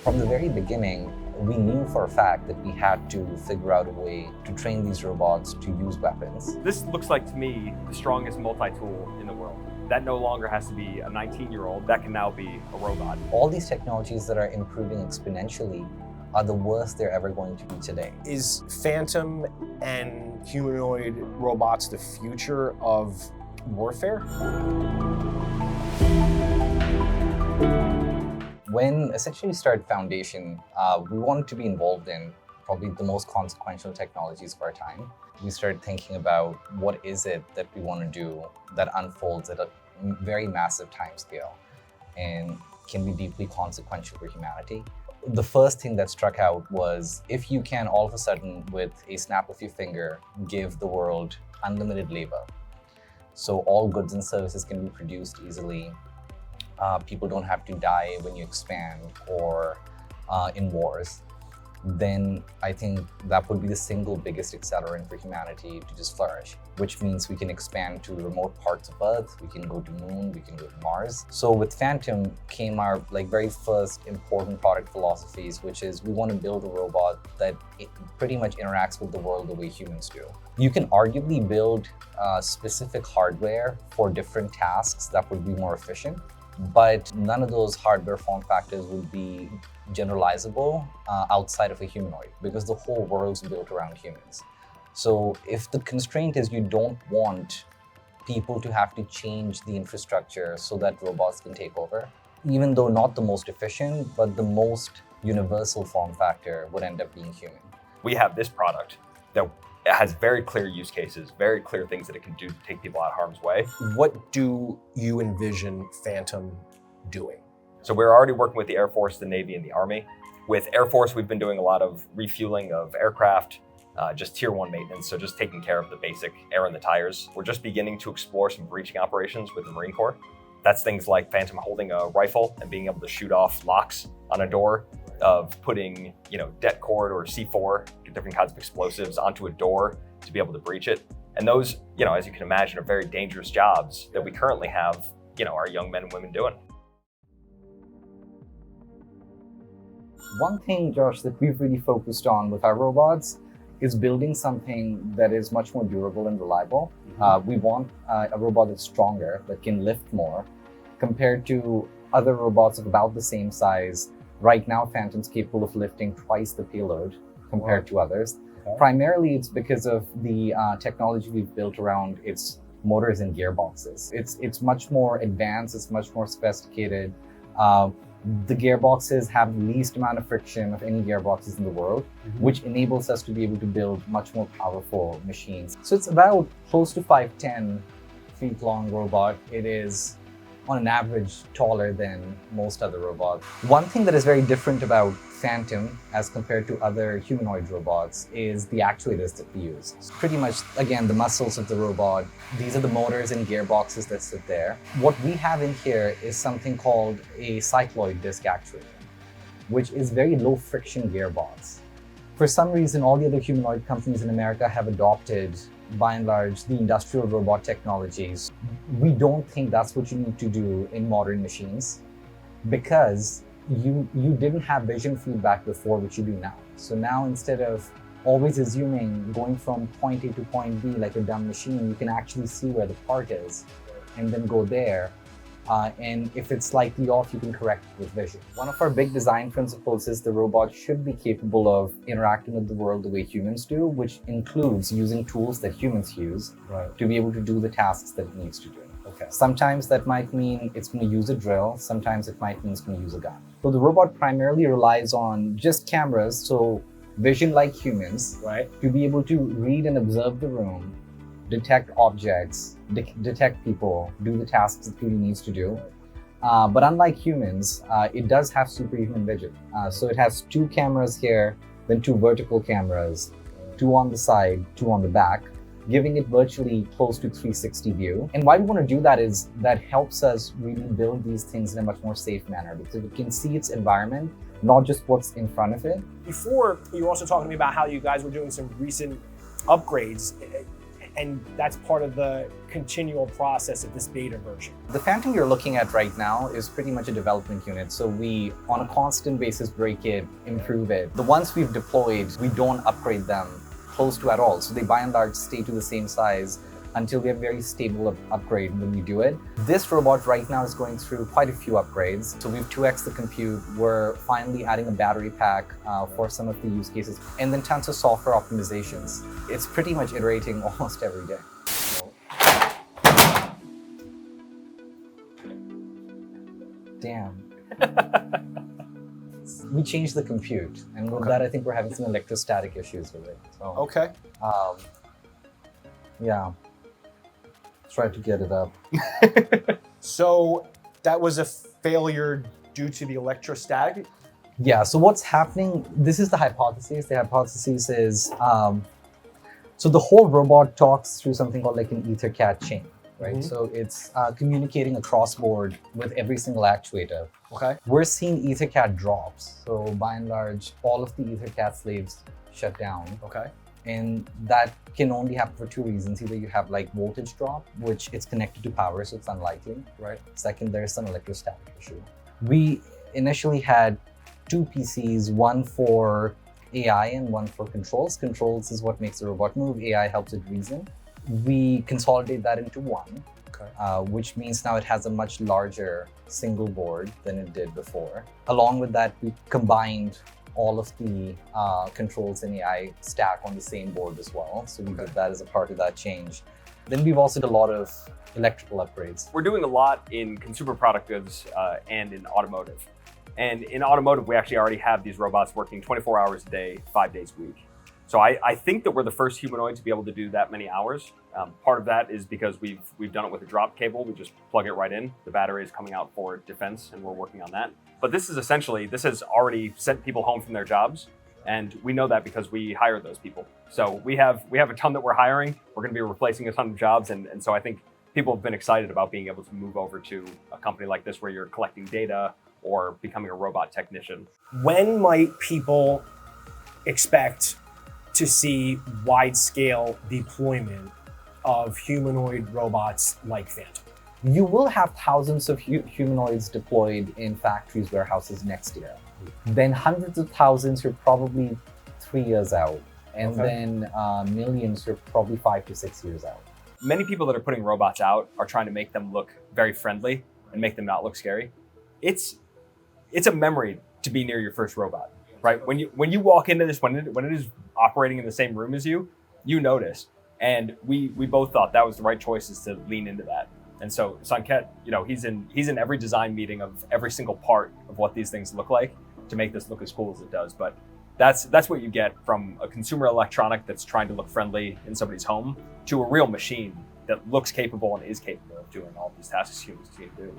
From the very beginning, we knew for a fact that we had to figure out a way to train these robots to use weapons. This looks like, to me, the strongest multi-tool in the world. That no longer has to be a 19-year-old, that can now be a robot. All these technologies that are improving exponentially are the worst they're ever going to be today. Is Phantom and humanoid robots the future of warfare? When essentially we started Foundation, we wanted to be involved in probably the most consequential technologies of our time. We started thinking about what is it that we want to do that unfolds at a very massive time scale and can be deeply consequential for humanity. The first thing that struck out was if you can all of a sudden, with a snap of your finger, give the world unlimited labor. So all goods and services can be produced easily. People don't have to die when you expand or in wars. Then I think that would be the single biggest accelerant for humanity to just flourish, which means we can expand to remote parts of Earth, we can go to Moon, we can go to Mars. So with Phantom came our very first important product philosophies, which is we want to build a robot that pretty much interacts with the world the way humans do. You can arguably build specific hardware for different tasks that would be more efficient, but none of those hardware form factors would be generalizable outside of a humanoid because the whole world's built around humans. So if the constraint is you don't want people to have to change the infrastructure so that robots can take over, even though not the most efficient, but the most universal form factor would end up being human. We have this product that has very clear use cases, very clear things that it can do to take people out of harm's way. What do you envision Phantom doing? So we're already working with the Air Force, the Navy, and the Army. With Air Force, we've been doing a lot of refueling of aircraft, just tier 1 maintenance, so just taking care of the basic air in the tires. We're just beginning to explore some breaching operations with the Marine Corps. That's things like Phantom holding a rifle and being able to shoot off locks on a door, of putting, det cord or C4, different kinds of explosives onto a door to be able to breach it. And those, as you can imagine, are very dangerous jobs that we currently have, our young men and women doing. One thing, Josh, that we've really focused on with our robots is building something that is much more durable and reliable. We want a robot that's stronger, that can lift more, compared to other robots of about the same size. Right now, Phantom's capable of lifting twice the payload compared to others. Okay. Primarily, it's because of the technology we've built around its motors and gearboxes. It's much more advanced, it's much more sophisticated. The gearboxes have the least amount of friction of any gearboxes in the world, which enables us to be able to build much more powerful machines. So it's about close to 5'10" feet long robot. It is on an average taller than most other robots. One thing that is very different about Phantom as compared to other humanoid robots is the actuators that we use. It's pretty much, again, the muscles of the robot. These are the motors and gearboxes that sit there. What we have in here is something called a cycloid disc actuator, which is very low friction gearbox. For some reason, all the other humanoid companies in America have adopted, by and large, the industrial robot technologies. We don't think that's what you need to do in modern machines because you didn't have vision feedback before, which you do now. So now, instead of always assuming going from point A to point B like a dumb machine, you can actually see where the part is and then go there. And if it's slightly off, you can correct it with vision. One of our big design principles is the robot should be capable of interacting with the world the way humans do, which includes using tools that humans use to be able to do the tasks that it needs to do. Okay. Sometimes that might mean it's going to use a drill. Sometimes it might mean it's going to use a gun. So the robot primarily relies on just cameras, so vision like humans, to be able to read and observe the room, detect objects, detect people, do the tasks it really needs to do. But unlike humans, it does have superhuman vision. So it has 2 cameras here, then 2 vertical cameras, 2 on the side, 2 on the back, giving it virtually close to 360 view. And why we want to do that is that helps us really build these things in a much more safe manner because it can see its environment, not just what's in front of it. Before, you were also talking to me about how you guys were doing some recent upgrades. and that's part of the continual process of this beta version. The Phantom you're looking at right now is pretty much a development unit. So we, on a constant basis, break it, improve it. The ones we've deployed, we don't upgrade them close to at all. So they by and large stay to the same size until we have very stable upgrade when we do it. This robot right now is going through quite a few upgrades. So we've 2x the compute. We're finally adding a battery pack for some of the use cases, and then tons of software optimizations. It's pretty much iterating almost every day. Damn. We changed the compute, and with that I think we're having some electrostatic issues with it. So, Okay. Yeah. Try to get it up. So that was a failure due to the electrostatic? Yeah, so what's happening, this is the hypothesis. The hypothesis is, so the whole robot talks through something called like an EtherCAT chain, right? Mhm. So it's communicating across board with every single actuator. Okay. We're seeing EtherCAT drops. So by and large, all of the EtherCAT slaves shut down. Okay. And that can only happen for two reasons. Either you have like voltage drop, which it's connected to power, so it's unlikely. Right. Second, there's some electrostatic issue. We initially had two PCs, one for AI and one for controls. Controls is what makes the robot move. AI helps it reason. We consolidate that into one, which means now it has a much larger single board than it did before. Along with that, we combined all of the controls and AI stack on the same board as well. So we did that as a part of that change. Then we've also done a lot of electrical upgrades. We're doing a lot in consumer product goods and in automotive. And in automotive, we actually already have these robots working 24 hours a day, 5 days a week. So I think that we're the first humanoid to be able to do that many hours. Part of that is because we've done it with a drop cable. We just plug it right in. The battery is coming out for defense, and we're working on that. But this has already sent people home from their jobs. And we know that because we hire those people. So we have a ton that we're hiring. We're going to be replacing a ton of jobs. And so I think people have been excited about being able to move over to a company like this where you're collecting data or becoming a robot technician. When might people expect to see wide-scale deployment of humanoid robots like Phantom? You will have thousands of humanoids deployed in factories, warehouses next year. Then hundreds of thousands are probably 3 years out. And then millions are probably 5 to 6 years out. Many people that are putting robots out are trying to make them look very friendly and make them not look scary. It's a memory to be near your first robot, right? When you walk into this, when it is operating in the same room as you, you notice. And we both thought that was the right choice, is to lean into that. And so Sanket, he's in every design meeting of every single part of what these things look like to make this look as cool as it does. But that's what you get from a consumer electronic that's trying to look friendly in somebody's home to a real machine that looks capable and is capable of doing all these tasks humans can do.